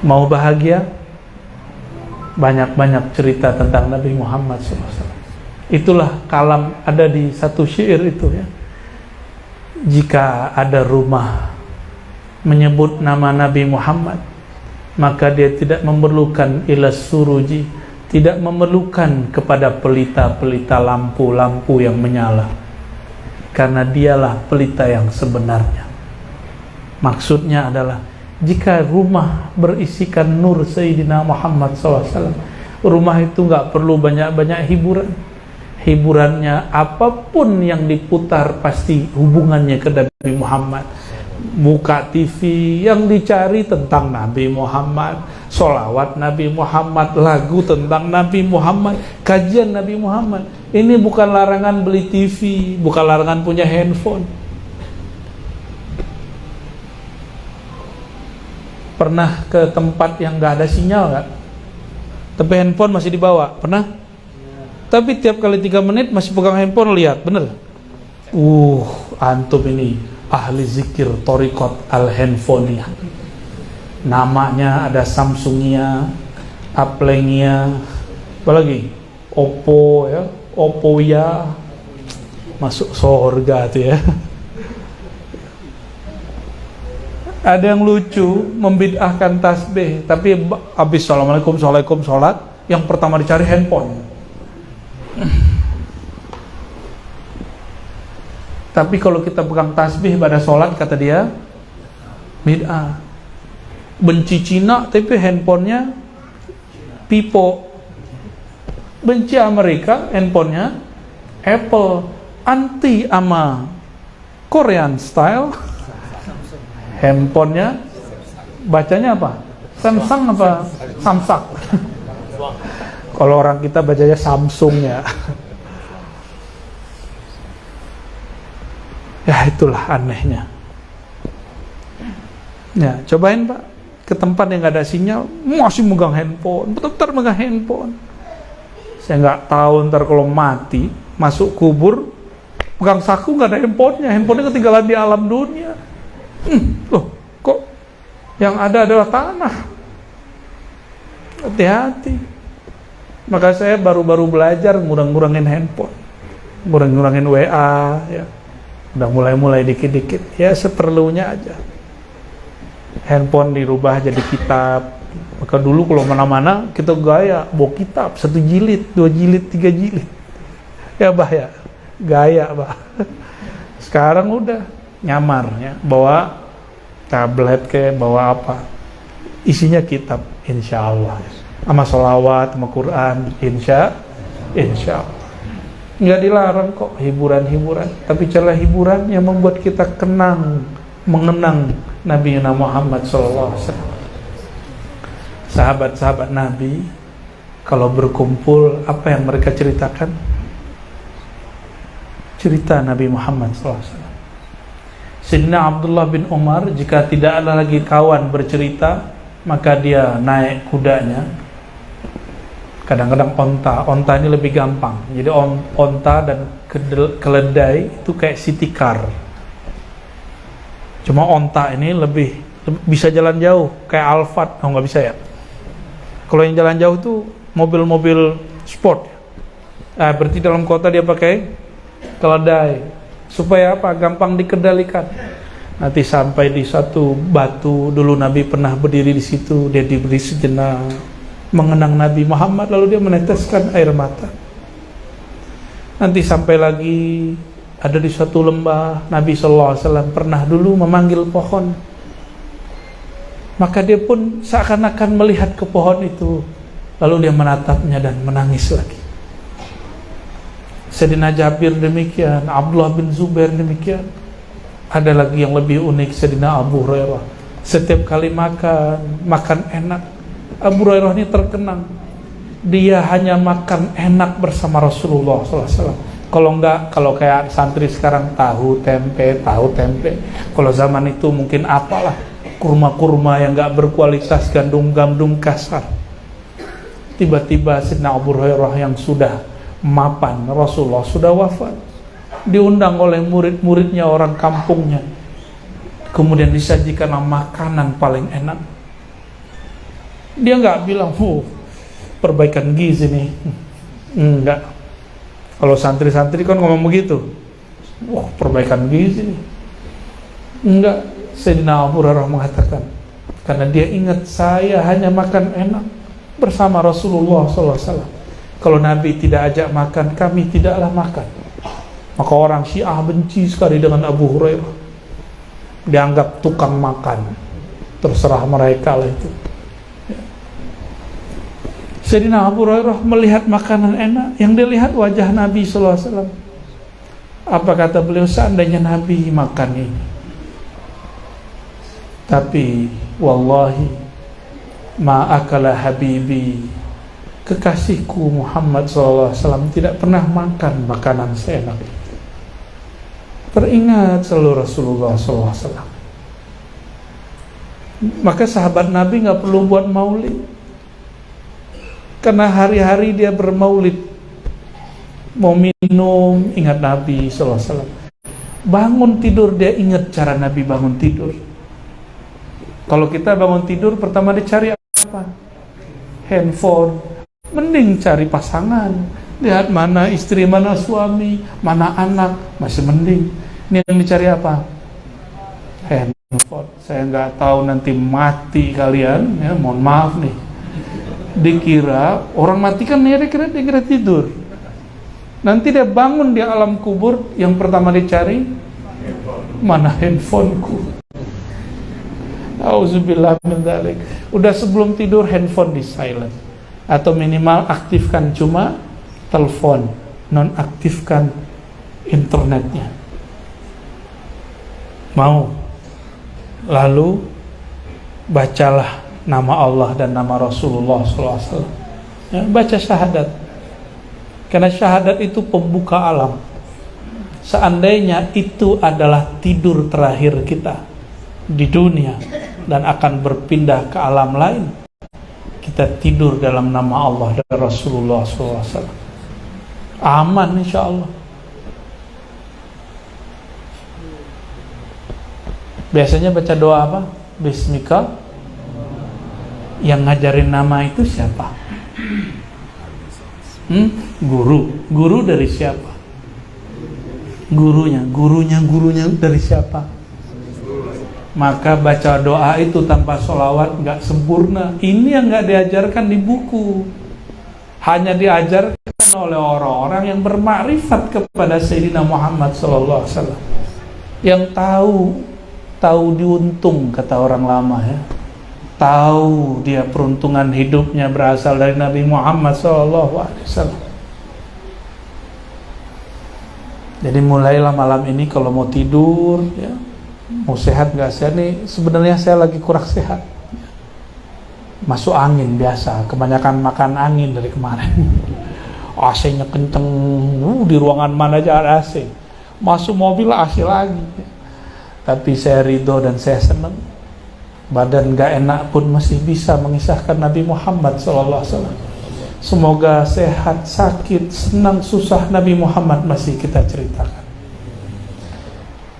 Mau bahagia? Banyak-banyak cerita tentang Nabi Muhammad SAW. Itulah kalam ada di satu syair itu ya. Jika ada rumah menyebut nama Nabi Muhammad, maka dia tidak memerlukan ilas suruji, tidak memerlukan kepada pelita-pelita lampu-lampu yang menyala, karena dialah pelita yang sebenarnya. Maksudnya adalah jika rumah berisikan nur Sayyidina Muhammad SAW, rumah itu nggak perlu banyak-banyak hiburan. Hiburannya apapun yang diputar pasti hubungannya ke Nabi Muhammad. Buka TV yang dicari tentang Nabi Muhammad, sholawat Nabi Muhammad, lagu tentang Nabi Muhammad, kajian Nabi Muhammad. Ini bukan larangan beli TV, bukan larangan punya handphone. Pernah ke tempat yang gak ada sinyal gak? Tapi handphone masih dibawa, pernah? Tapi tiap kali 3 menit masih pegang handphone, lihat, bener? Antum ini ahli zikir Thariqat Al-Handphoniyah. Namanya ada Samsungia, Aplengia, apalagi Oppo ya, Oppo ya, masuk surga tuh ya. Ada yang lucu membid'ahkan tasbih, tapi habis assalamualaikum sholat, yang pertama dicari handphone. Tapi kalau kita pegang tasbih pada sholat, kata dia bid'ah. Benci Cina tapi handphonenya Pipo. Benci Amerika, handphonenya Apple. Anti ama Korean style, handphonenya bacanya apa? Samsung apa? Samsung. Kalau orang kita bacanya Samsung ya. Ya itulah anehnya. Ya cobain Pak ke tempat yang gak ada sinyal, masih megang handphone, betul-betul megang handphone. Saya nggak tahu ntar kalau mati masuk kubur pegang saku nggak ada handphonenya, handphonenya ketinggalan di alam dunia. Loh kok yang ada adalah tanah. Hati-hati. Maka saya baru-baru belajar ngurang-ngurangin handphone, ngurang-ngurangin WA ya. Udah mulai dikit-dikit ya, seperlunya aja. Handphone dirubah jadi kitab. Maka dulu kalau mana-mana kita gaya bawa kitab 1 jilid, 2 jilid, 3 jilid ya bah ya, gaya bah. Sekarang udah nyamar ya, bawa tablet kayak bawa apa, isinya kitab, insya Allah, sama sholawat, sama Quran, insya Allah. Nggak dilarang kok hiburan-hiburan, tapi carilah hiburan yang membuat kita mengenang Nabi Muhammad SAW. Sahabat-sahabat Nabi kalau berkumpul, apa yang mereka ceritakan? Cerita Nabi Muhammad SAW. Sayyidina Abdullah bin Umar jika tidak ada lagi kawan bercerita, maka dia naik kudanya. Kadang-kadang onta ini lebih gampang. Jadi onta dan keledai itu kayak city car. Cuma onta ini lebih bisa jalan jauh, kayak Alphard. Oh nggak bisa ya. Kalau yang jalan jauh tuh mobil-mobil sport. Berarti dalam kota dia pakai keledai. Supaya apa? Gampang dikendalikan. Nanti sampai di satu batu, dulu Nabi pernah berdiri di situ, dia diberi sejenak, mengenang Nabi Muhammad, lalu dia meneteskan air mata. Nanti sampai lagi ada di suatu lembah, Nabi SAW pernah dulu memanggil pohon, maka dia pun seakan-akan melihat ke pohon itu, lalu dia menatapnya dan menangis lagi. Sayyidina Jabir demikian, Abdullah bin Zubair demikian. Ada lagi yang lebih unik, Sayyidina Abu Hurairah. Setiap kali makan enak. Abu Hurairah ini terkenang, dia hanya makan enak bersama Rasulullah SAW. Kalau kayak santri sekarang tahu tempe. Kalau zaman itu mungkin apalah, kurma yang nggak berkualitas, gandum kasar. Tiba-tiba Sayyidina Abu Hurairah yang sudah mapan, Rasulullah sudah wafat, diundang oleh murid-muridnya, orang kampungnya, kemudian disajikan makanan paling enak. Dia nggak bilang, perbaikan gizi nih. Enggak. Kalau santri-santri kan ngomong begitu. Wah, perbaikan gizi nih. Enggak. Sayyidina Abu Hurairah mengatakan, karena dia ingat saya hanya makan enak bersama Rasulullah SAW. Kalau Nabi tidak ajak makan, kami tidaklah makan. Maka orang Syiah benci sekali dengan Abu Hurairah. Dianggap tukang makan. Terserah mereka lah itu. Sayyidina Abu Hurairah melihat makanan enak, yang dilihat wajah Nabi SAW. Apa kata beliau? Seandainya Nabi makan ini, tapi wallahi ma'akala habibi, kekasihku Muhammad SAW tidak pernah makan makanan seenak itu. Teringat selalu Rasulullah SAW. Maka sahabat Nabi gak perlu buat maulid, karena hari-hari dia bermaulid. Mau minum, ingat Nabi SAW. Bangun tidur, dia ingat cara Nabi bangun tidur. Kalau kita bangun tidur, pertama dicari apa? Handphone. Mending cari pasangan. Lihat mana istri, mana suami, mana anak. Masih mending. Ini yang dicari apa? Handphone. Saya nggak tahu nanti mati kalian. Ya, mohon maaf nih. Dikira, orang mati kan dikira tidur. Nanti dia bangun di alam kubur, yang pertama dicari, mana handphoneku. Auzubillah min dzalik. Udah sebelum tidur handphone di silent, atau minimal aktifkan cuma telepon, nonaktifkan internetnya. Mau? Lalu bacalah nama Allah dan nama Rasulullah SAW. Ya, baca syahadat, karena syahadat itu pembuka alam. Seandainya itu adalah tidur terakhir kita di dunia dan akan berpindah ke alam lain, kita tidur dalam nama Allah dan Rasulullah SAW, aman insya Allah. Biasanya baca doa apa? Bismika. Yang ngajarin nama itu siapa? Guru dari siapa? Gurunya dari siapa? Maka baca doa itu tanpa sholawat gak sempurna. Ini yang gak diajarkan di buku, hanya diajarkan oleh orang-orang yang bermakrifat kepada Sayyidina Muhammad SAW, yang tahu diuntung, kata orang lama ya. Tahu dia peruntungan hidupnya berasal dari Nabi Muhammad SAW. Jadi mulailah malam ini kalau mau tidur ya, mau sehat gak sehat nih, sebenarnya saya lagi kurang sehat, masuk angin biasa, kebanyakan makan angin dari kemarin. AC-nya kenceng, di ruangan mana aja ada AC, masuk mobil AC lagi. Tapi saya ridho dan saya senang, badan gak enak pun masih bisa mengisahkan Nabi Muhammad SAW. Semoga sehat, sakit, senang, susah, Nabi Muhammad masih kita ceritakan.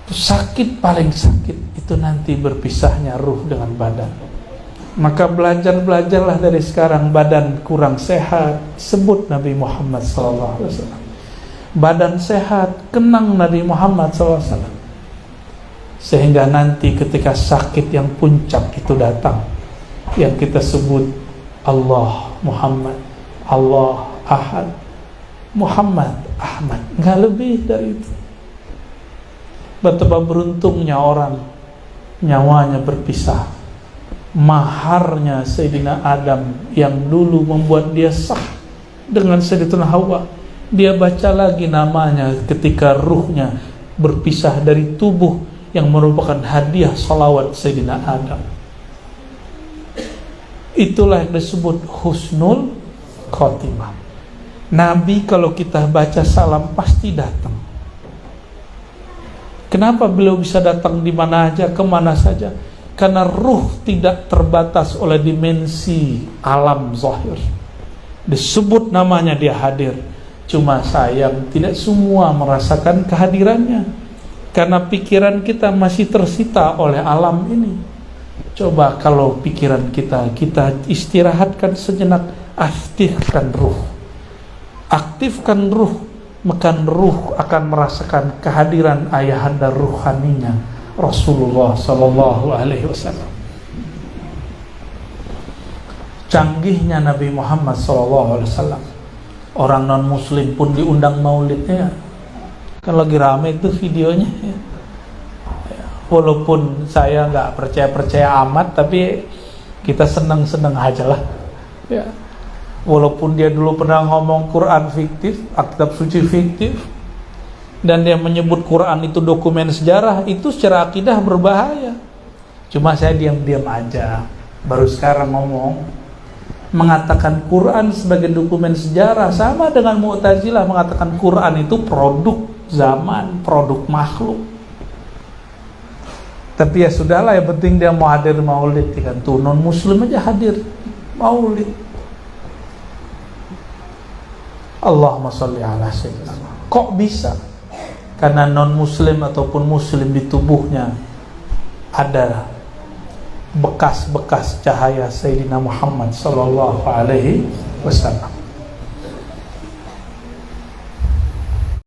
Sakit, paling sakit itu nanti berpisahnya ruh dengan badan. Maka belajarlah dari sekarang. Badan kurang sehat, sebut Nabi Muhammad SAW. Badan sehat, kenang Nabi Muhammad SAW. Sehingga nanti ketika sakit yang puncak itu datang, yang kita sebut Allah Muhammad, Allah Ahad, Muhammad Ahmad, nggak lebih dari itu. Betapa beruntungnya orang nyawanya berpisah. Maharnya Sayyidina Adam yang dulu membuat dia sah dengan Sayyidatuna Hawa, dia baca lagi namanya ketika ruhnya berpisah dari tubuh yang merupakan hadiah salawat Sayyidina Adam. Itulah yang disebut husnul khotimah. Nabi kalau kita baca salam pasti datang. Kenapa beliau bisa datang di mana aja, kemana saja? Karena ruh tidak terbatas oleh dimensi alam zahir. Disebut namanya dia hadir. Cuma sayang tidak semua merasakan kehadirannya, karena pikiran kita masih tersita oleh alam ini. Coba kalau pikiran kita istirahatkan sejenak, aktifkan ruh, maka ruh akan merasakan kehadiran ayahanda ruhaninya Rasulullah Sallallahu Alaihi Wasallam. Canggihnya Nabi Muhammad Sallallahu Alaihi Wasallam, orang non muslim pun diundang maulidnya. Kan lagi rame itu videonya ya. Walaupun saya nggak percaya amat, tapi kita seneng aja lah ya. Walaupun dia dulu pernah ngomong Quran fiktif, kitab suci fiktif, dan dia menyebut Quran itu dokumen sejarah, itu secara akidah berbahaya. Cuma saya diam-diam aja, baru sekarang ngomong. Mengatakan Quran sebagai dokumen sejarah sama dengan Mu'tazilah mengatakan Quran itu produk zaman, produk makhluk. Tapi ya sudahlah, yang penting dia mau hadir maulid kan. Tuh non muslim aja hadir maulid. Allahumma sholli ala sayyidina. Kok bisa? Karena non muslim ataupun muslim di tubuhnya ada bekas-bekas cahaya Sayyidina Muhammad sallallahu alaihi wasallam.